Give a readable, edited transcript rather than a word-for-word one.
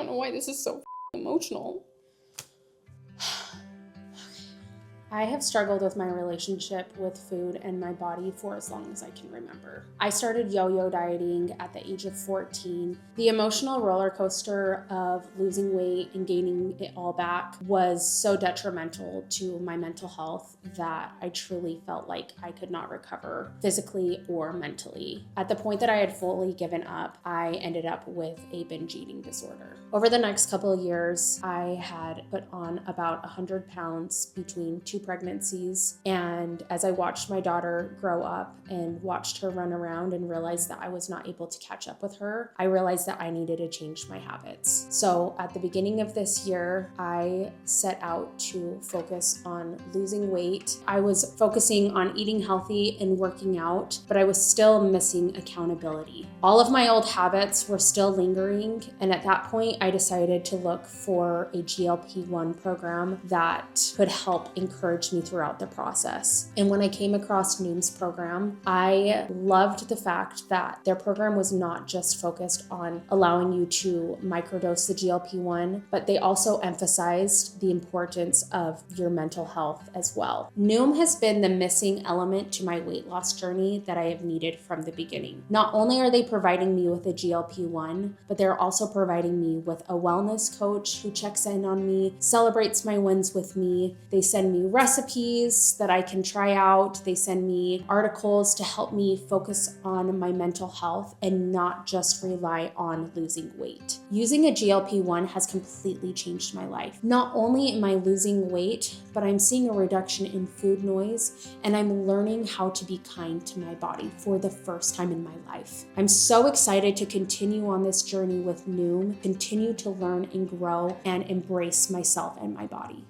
don't know why this is so emotional. I have struggled with my relationship with food and my body for as long as I can remember. I started yo-yo dieting at the age of 14. The emotional roller coaster of losing weight and gaining it all back was so detrimental to my mental health that I truly felt like I could not recover physically or mentally. At the point that I had fully given up, I ended up with a binge eating disorder. Over the next couple of years, I had put on about 100 pounds between two pregnancies. And as I watched my daughter grow up and watched her run around and realized that I was not able to catch up with her, I realized that I needed to change my habits. So at the beginning of this year, I set out to focus on losing weight. I was focusing on eating healthy and working out, but I was still missing accountability. All of my old habits were still lingering. And at that point, I decided to look for a GLP-1 program that could help encourage me throughout the process. And when I came across Noom's program, I loved the fact that their program was not just focused on allowing you to microdose the GLP-1, but they also emphasized the importance of your mental health as well. Noom has been the missing element to my weight loss journey that I have needed from the beginning. Not only are they providing me with a GLP-1, but they're also providing me with a wellness coach who checks in on me, celebrates my wins with me. They send me recipes that I can try out. They send me articles to help me focus on my mental health and not just rely on losing weight. Using a GLP-1 has completely changed my life. Not only am I losing weight, but I'm seeing a reduction in food noise, and I'm learning how to be kind to my body for the first time in my life. I'm so excited to continue on this journey with Noom, continue to learn and grow and embrace myself and my body.